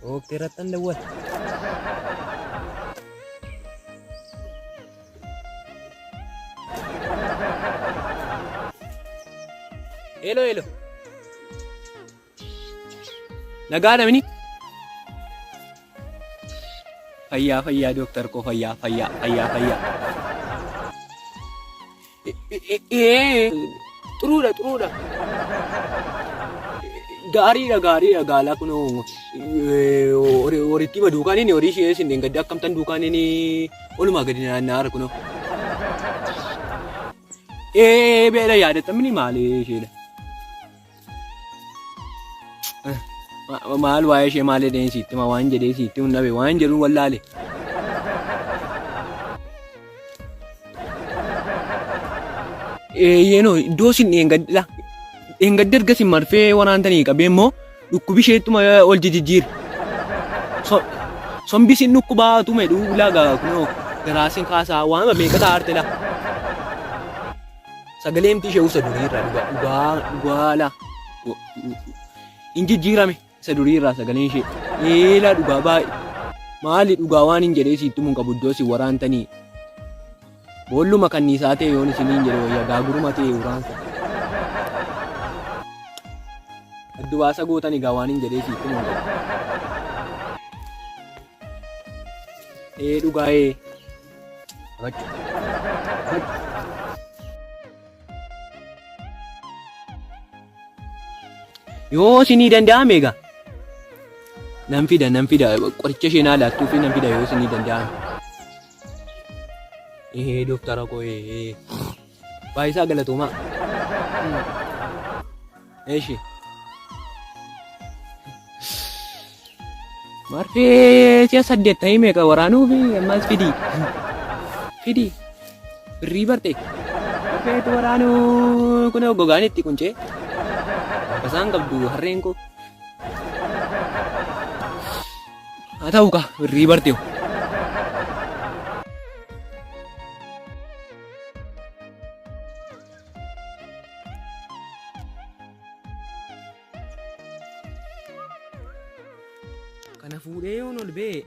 Oke, Ratan dah buat. Hello. Nagana ini? Fayya dokter ko fayya. Turudha. Gaariidha gaala kunoo horiitti baduukaan inni horii ishee isin gadda akkamtan duukaan inni olumaa gadi naanna'aara kunoo. Beela yaadatamni maali isheedha? Maal waa'ee ishee maal jedheen siitti ma waan jedhee siitti hundabe waan jedhuun wallaale. Yeenoo iddoo isin dheengadha. Engadda ergasii marfee waraantanii qabee immoo dhukkubi isheettuma ol jijjiirre. Sombisiin dhukkubaa tume dhuulaa kunoo garaasiin kaasaa waan meeqa taa'arte laa. Sagaleemti ishee usa duriirraa dhugaala. In jijjiirame isa duriirraa sagaleen ishee. Eelaa dhugaa baay'ee. Maali dhugaa waan hin jedhee siittuu mun qabu iddoo isin waraantanii. Boolluma kanniisaa ta'e yoon isiniin jedhe wayyaa gaaguruma ta'e waraansa. Addubaasa gootanii egaa waan hin jedhee siittuu mun qabu. Dhugaa yoo isinii danda'ame egaa nan fida qoricha ishee naa laattuufi nan fida yoo isinii danda'ame. Dooktara koo baay'isaa galatoomaa. Eeshi marfee si'a 8 ta'ee meeqa waraanuufi ammas fidi birrii barte marfeetu waraanuu kun gogaan itti quncee basaan qabdu harreen koo haa ta'u ka birrii barteewu. Kana fuudhee yoon ol ba'e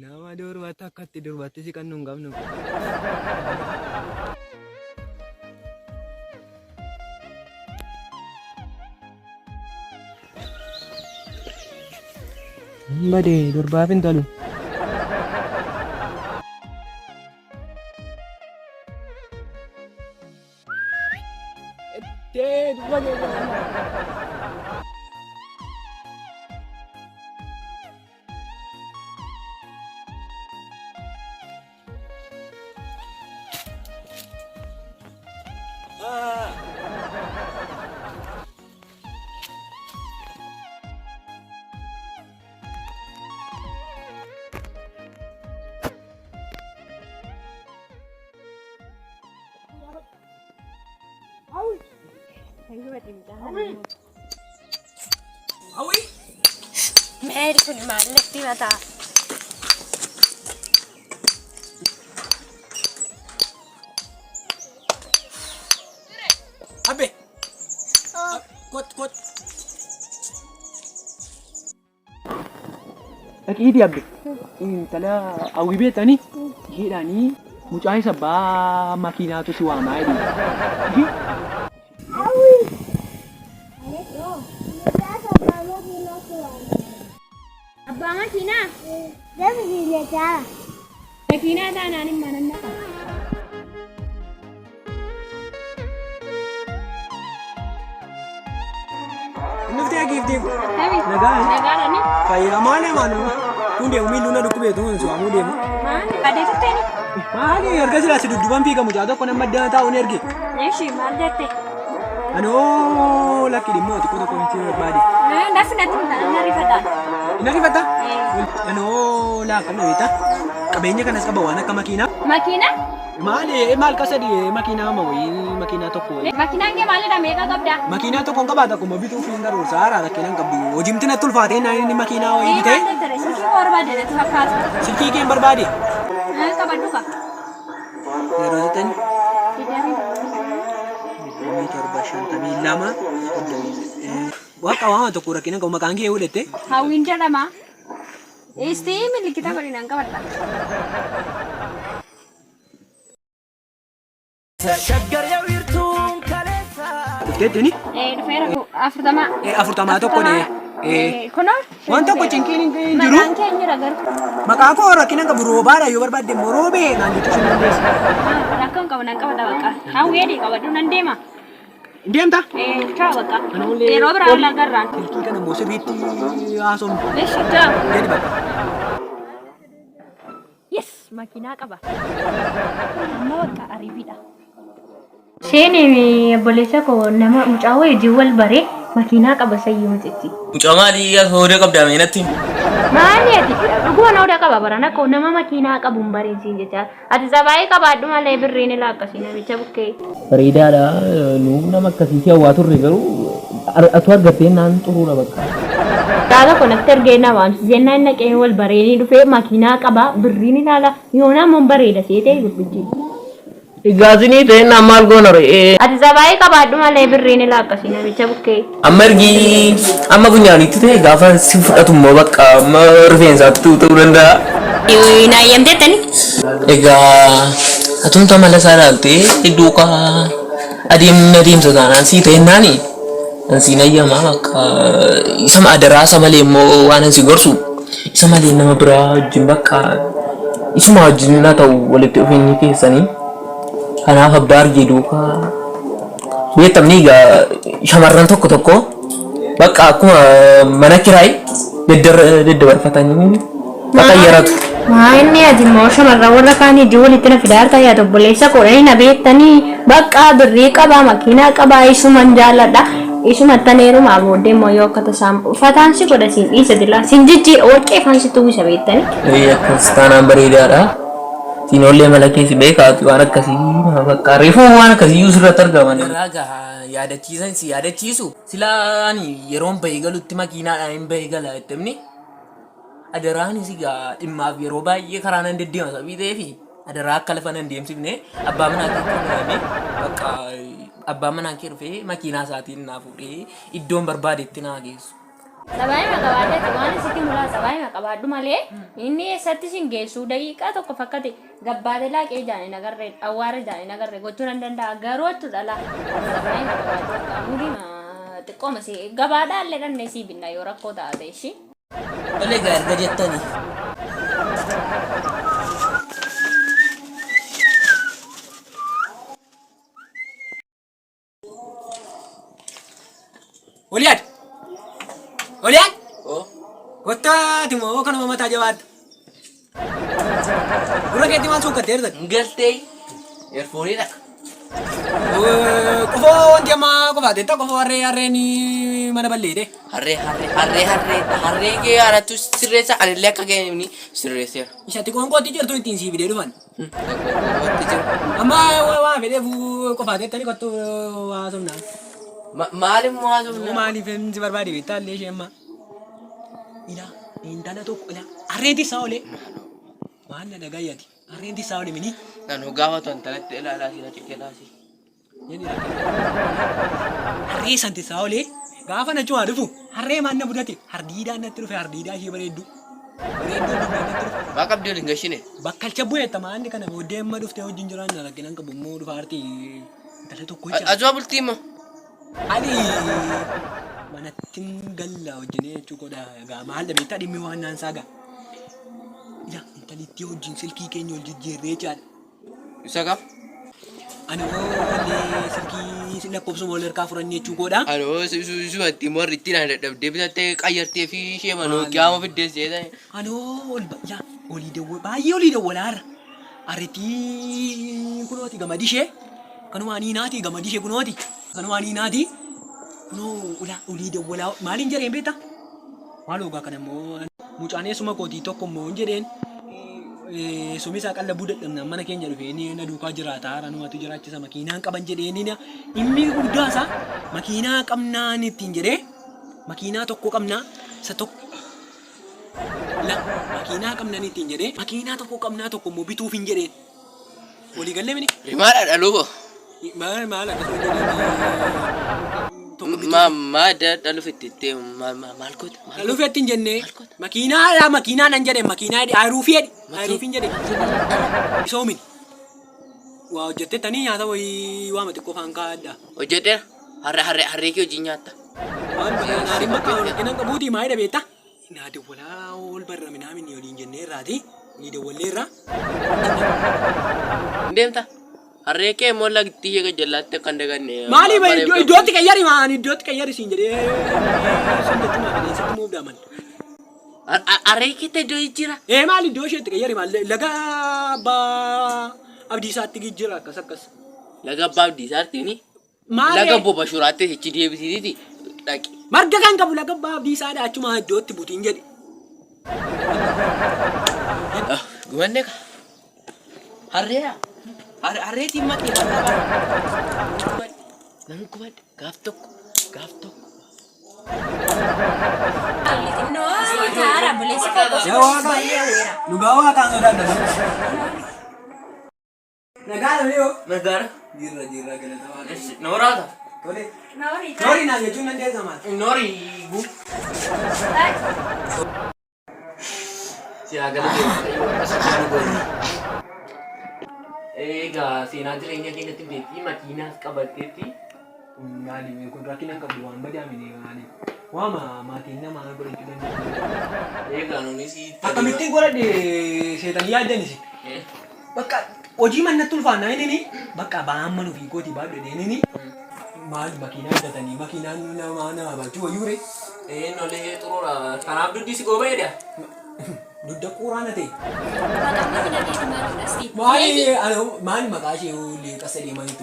nama durbatti akkatti durbatti si kan nu hin qabnu. Badee durbaaf hin tolu. Mary kun maalletti mataa. Abe. Kot. Akiiti abbe. Intala awwi beetanii jedhanii mucaa isa baa makiinaatu si waamaa jedhi. Abbaa makiinaa? Deemi biyyataa. Makiinaa taanaan hin manannaa. giftiin. Kami. Nagaan. Nagara ni. Fayyaa maali maanu? Kun deemu miiluu na dhukkubee tuun su amuu deemu. Maali badeessite ni. Maali erga silaa si dudduban fiigamu jaa tokko nama addaan taa'uun erge. Eeshi maal jette? Anoo lakki dhimmoo xiqqoo tokko miti barbaade. Nafi natti na rifata. Ina rifata? Anoo laaqamna beektaa? Qabeenya kanas qaba waan akka makiinaa. Makiina? Maal kasa dhiyee makiinaa ma wayii makiinaa tokko. Makiinaan kee maalidha meeqa qabda? Makiinaa tokkoon qabaata akkuma bituuf hin garuursa haara rakkinaan qabdu. Hojimti natti ulfaatee inni makiinaa wayii bitee. Maal jette? Silkii barbaade natti fakkaatu. Silkii kee hin barbaade? Qabadhu ka. Yeroo jettan. Torba shantamii lama. Waaqa waan tokko rakkinaan qabu maqaan kee godhatte. Hawwiin jedhama. Istii milikita godhinaan qabadha. Dhufteettini? Dhufeera 40. 40 tokko dhee. Kunoo? Waan tokko cinqiin hin jiru. Maqaan kee hin jira garuu. Maqaa koo rakkinaan qabu roobaadha yoo barbaadde immoo roobee naan jechuun hin dandeessu. Rakkoon qabu nan qabata bakka. Hawwii qabadhu nan deema. Deemta? Ciao bakka. Yeroo biraa wal agarraan. Silkii kana immoo sirriitti haasofnu. Eeshi ciao. Gadi bakka. Yes, makiinaa qaba. Amma bakka ariifiidha. Isheen obboleessa koo nama mucaa wajjin wal baree makiinaa qaba sayyuu mititti. Mucaa maalii hooda qabdaa meenatti? Maali ati dhuguma na hooda qaba barana koo nama makiinaa qabu hin bareesin jecha. Ati sabaayii qabaadhu malee birriin ilaa akkasii namicha bukkee. Bareedaadha. Nuuf nama akkasii hawwaa turre garuu atu argattee naan xuruudha bakka. Taata kun akka ergee namaan jennaan naqee wal bareenii dhufee makiinaa qaba birriin ilaala yoo namoon bareeda seetee gurgujjii. Igaasinii ta'e naan maal goona re'ee. Ati sabaayii qabaadhu malee birriin ilaa akkasii namicha bukkee. Amma ergi amma funyaanitti ta'e gaafa si fudhatu immoo bakka amma rifeensaatti ta'uu danda'a. Naayyamteettani? Egaa atumta mala isaa ilaaltee iddoo adeemsa taanaan sii ta'e naani. Ansiin ayyamaa bakka isa adaraasa malee immoo waan ansi gorsu isa malee nama biraa wajjin bakka isuma wajjin na ta'u walitti dhufeenyi keessanii. Kanaaf abbaa argee duukaa beektamni egaa shamarran tokko tokko bakka akkuma mana kiraay daddabarfatanii bakka yeratu. Inni ati immoo shamarran warra kaan ijji walitti na fidaa ta'e ati obboleessa koodhanii na beektanii bakka birrii qabaa makiinaa qabaa isuman jaalladha. Isuma taneeruma booddee immoo yoo akka tasaan uffataan si godha siin dhiisa dila siin jijjiira warqee faan si tuwwisa beektanii. Akkas taanaan bareedaadha. Siinollee mala keessi beekaati waan akkasii bakka reefuma waan akkasii sirratti argaman. Raagaa yaadachiisan si yaadachiisu silaa ani yeroon bahee galutti makiinaadhaan hin bahee gala jettamni adaraanis egaa dhimmaaf yeroo baay'ee karaa nan deddeema sabii ta'eefi adaraa akka lafa nan deemsifne abbaa manaa kee bakka abbaa manaa kee dhufee makiinaa isaatiin naa fuudhee iddoon barbaadetti naa geessu. Sabaayii maqabaaddeetti waan isitti mul'ata sabaayii maqabaadhu malee inni eessatti sin geessu daqiiqaa tokko fakkate gabbaatee laaqee jaanii nagarree awwaara jaanii nagarree gochuu nan danda'a garuu achu dhala sabaayii maqabaaddu qaamni xiqqooma si gabaadhaa illee dhannee sii binna yoo rakkoo taate ishii. Olee gaa erga jettanii. Oliyaad! Oliyaad! Kottaa timoo kanuma mataa jabaadha. Gurra keetti waan suuqqattee jirtan? Galtee eerfoonii dhaqa. Qofoo wanti ammaa qofaate qofoo harreen mana balleede. Harreen kee haaratu sirreessa anillee akka keenyamni sirreesseera. Ishatti qoonqootti jirtu ittiin sii fidee dhufan. Amma waan fedheef qofaateettani kottu haasofnaan. Maalimmoo haasofnaa? Maaliif si barbaade beektaa illee ishee ammaa. Ilaa intala tokko ilaa harreen tissaa olee. Maal na dhagayyati harreen tissaa olee mini. Naannoo gaafa tontalatti ilaalaa si na ciqqeelaasi. Harree san tissaa olee gaafa na cuwaa dhufu harree maan na budate hardiidaan natti dhufe hardiidaa ishee bareeddu. Waa qabdii waliin gashine. Bakkalcha bu'eetta maanni kana booddee amma dhuftee wajjin jiraan rakkinaan qabu immoo dhufa artii intala tokko jecha. Ajoo bultii immoo. Ani manattin galla wajjin jechuu godha gaa maal dhabeettaa dhimmi waan naan saaga. Ila intalitti wajjin silkii keenya ol jijjiirree caadha. Isa qaba. Ani wallee silkii lakkoofsuma wal harkaa furannee jechuu godha. Aloo sumatti morritti na dadhabdee bitattee qayyartee fi ishee manoo kiyama fiddeessee ta'e. Ani olii dawwala baay'ee olii dawwalaarra. Ariitii kunooti gamadishee. Kanumaan hiinaati gamadishee kunooti. Kanumaan hiinaati. Kunoo olii dawwalaa maaliin jedheen beektaa? Maal ogaa kana immoo mucaaneessuma kootii tokko immoo hin jedheen. Sumisaa qallabuu dadhabnaan mana keenya dhufee na duukaa jiraata haara numatu jiraachisa makiinaan qaban jedheen inni guddaasaa makiinaa qabnaan ittiin jedhee makiinaa tokko qabnaa isa tokko makiinaa qabnaan ittiin jedhee makiinaa tokko qabnaa tokko immoo bituuf hin jedheen walii gallee mini. Rimaadha dhaluuba. Maal akkasuma jedheen. Maa dhaluuf itti maal goota? Dhaluuf ittiin jennee makiinaa nan jedheen makiinaa aayiruufii aayiruufiin jedhee isoomin waa hojjettettanii nyaata wayii waama xiqqoo faan kaa'adda. Hojjedheera harree kee hojii nyaatta. Waan naariin bakka waliin qabuutii maa jedha beektaa? Naa dawwalaa ol barra minaamin waliin jennee irraati ni dawwalleerra. Deemta. Harree kee immoo lagittii ishee gajjallaatti akka hin daganne. Maaliif iddootti qayyari maan iddootti qayyari siin jedhee sun jechuun bineensatti muuf daaman. Harree keetti iddoo jijjiira. Maal iddoo isheetti qayyari maal laga abbaa abdiisaatti jijjiira akkas. Laga abbaa abdiisaatti ni. Laga boba shuraatti ichi deebisiiti dhaqi. Marga kan qabu laga abbaa abdiisaadha achuma iddootti butiin jedhe. Gubanne ka. Harreedha. Harreetiin maqee qaba. Nan gubadde gaaf tokko. Dhugaa waaqaan sodaadha. Nagaadha yoo. Nagaadha. Jirra galata. Nooraata. Tole. Noori naa jechuun nan deessa maal? Noori gu. Siyaa galata. Egaa seenaa jireenya keenyatti beektii makiinaas qabatteetti. Maali kun rakkina qabu waan badaamine maali? Waama maatiin namaa godhachuu danda'u. Egaa nunis Akkamittiin godhadhe seetan yaaddanis. Bakka hojii mannatti ulfaannaa inni bakka baamma nufi kooti baadhu deemini. Maali makiinaa hidhatanii makiinaan nama baachuu wayyuure. Nolee xuruura. Kanaaf duddi si goobeedha. Dudda quraana ta'e. Maali maqaa ishee ulee qasa deemanitti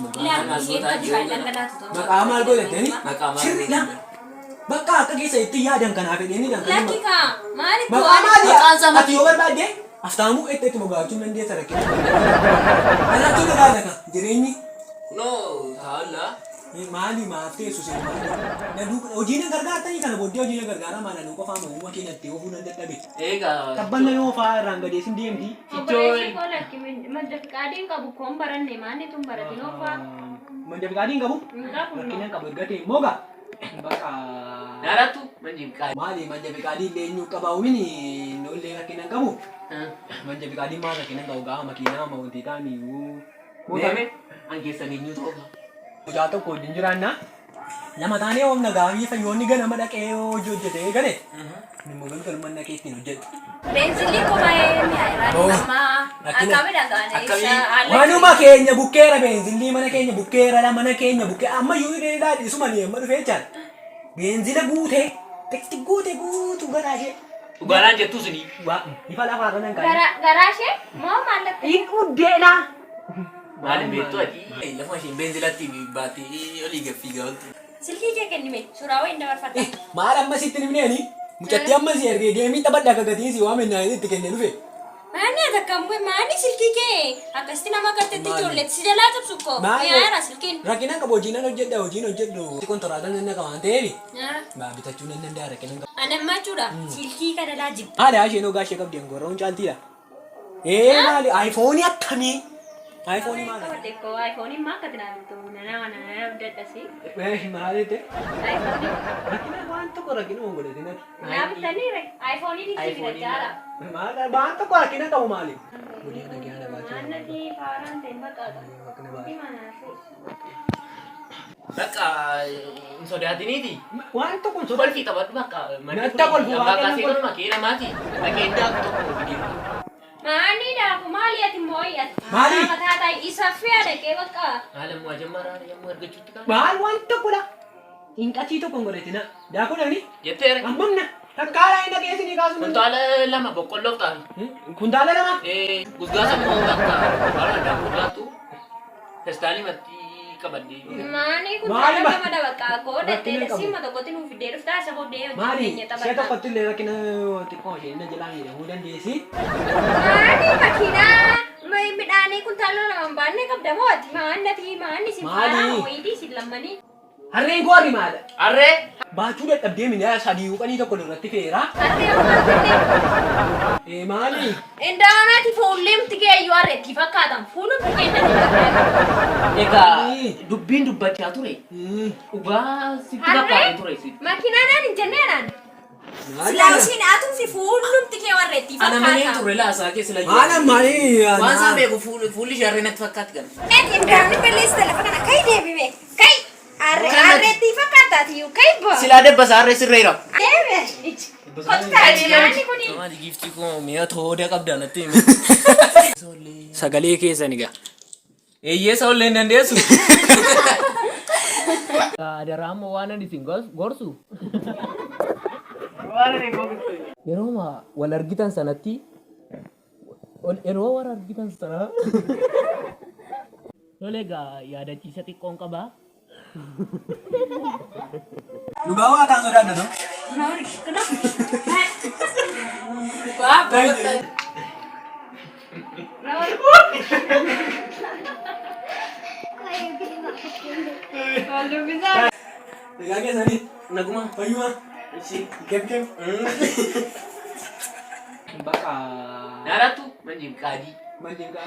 maqaa maal godhatani? Sirriidha. Bakka akka keessa itti yaadan kanaaf jedhanii maqaa maali? Ati yoo barbaadde aftaamuu itti mogaachuun dandeessa rakkina. Kanaafuu nagaadha jireenyi. No, haala. Maali maaf teessu seen maali? Hojiin gargaartanii kana booddee hojiin gargaaraa maal nu qofaa moo keenyatti ofuu nan dadhabe. Egaa. Tabbanna yoo fa'aa irraan gadeessin deemti. Mandafiqaadiin qabu koon baranne maanni tun baratin ofaa. Mandafiqaadiin qabu? Rakkinaan qabu ergatee mooga. Bakka. Naalatu mandafiqaadii. Maali mandafiqaadii illee eenyu qabaa umini nollee rakkinaan qabu. Mandafiqaadiin maal rakkinaan qabu gaafa makiinaa wanti ta'anii. Deeme angeessanii eenyu ta'uudha. Hojaa tokko wajjin jiraannaa. Lama taanee oomna gaafii fayyoonni ganama dhaqee hojjetee gale. Nimmoo galman dhaqee ittiin hojjetu. Beenzilii kophaa'ee mi'aayiraa akkamidha gaana manuma keenya bukkeera beenzilii mana keenya bukkeera mana keenya bukkee amma yoo dheedaa dhiisuma ni amma dhufee jaan. Beenzila guutee xiqqi guutu garaashee. Dhugaadhaan jettu suni. Ifa lafaa irra nan kaa'e. Garaashee moo maallatti? Hin uddeedha. Maali beektu ati? Lafa isheen beenzilatti baatee olii gaffiigaa oltu. Silkii kee kennime suuraa wayii dabarfatta. Maal amma sitti nimneeni? Mucatti amma si ergee geemii taphadha akka gatiin si waame naa itti kennee dhufe. Maanni atakamwe maanni silkii kee akkasitti nama galtetti ijoolletti si jalaa tabsu koo mi'aayira silkiin. Rakkinaan qabu hojiin hojjedhu. Kontoraataan nan naqa waan ta'eef. Bitachuu nan danda'a rakkinaan qabu. Anammaa jechuudha silkii kana laa jibba. Haadha isheen ogaa ishee qabdi angorroon caaltiidha. Maali aayifoonii akkamii? iPhone mana? Dekko iPhone maa akka tinaabitu nana dadhasi. Maalite? iPhone. Rakkina waan tokko rakkina waan godhate nati. Naabitanii iPhone ni itti jaala. Maal waan tokko rakkina qabu maali? Gudii ana gaana baatu. Annati faaraan ta'e maqaadha. Bakka hin sodaatiniiti. Waan tokko hin sodaatini. Kolfii taphadhu bakka. Natta kolfuu bakka si kolma keera maati. Bakka indaa tokko bidiru. Mani dah aku mali ati moyat. Mali? Kata tai isafia deh ke baka. Alam mo aja marah yang mau harga cuti kan. Maal wanta ko na. Ingkati to kung goretina. Dako na ni. Yeter. Ambam na. Takala ina kesi ni kaso. Untuk ala lama bokolok kan. Kundala na. Gusgasa mo tak ka. Para ada kuda tu. Pestali mati kabandi. Mani ku Mali tala ba? kama dah baka ko deh Bakit teh kamu? sima to kotin u video sta sa ko deh. Mali. Saya to patul le kina tipo siya na jalan ni. Hudan desi. Mani makina. May bidani kun talo na mambane kap damo ati mani ati mani si Mali. para mo idi si lamani. Harre ko ari mala. Arre. Baju da tabde min ya sadi ko ni to ko ratti fera. Ati ako mali. Mali. Endana ti fullem tige ayu are ti fakkatam fulum tige na. Eka dubbin dubbachaa ture. Ugaa sitti bakkaate ture sitti. Makina nan jennenan. Mali. Silausin atum si fulum tige warre ti Ana malee fakkatam. ture laa saakee sila Mana mali. Waan isaa beeku fuulli shaarree natti fakkaatti kan. Endana pelis telefona kai debi be. Kai are are ti fakkatati yu kai bo. Sila debba saarree sirreera. Debe. Kotta ani kuni. Maali giftii koo mi'a tooda qabda natti hime. Sagalee keessan egaa. Eeyyee soollee hin dandeessu. Daraama waan ani isin gorsu. Yeroo wal argitan sanatti yeroo wal argitan sana lolegaa yaadachiisa xiqqoon qabaa. Lugawa kan soda na no? Kalau bisa. Tegake sani. Naguma. Payuma. Si. Kem. Baka. Naratu manjing kadi. Manjing ka.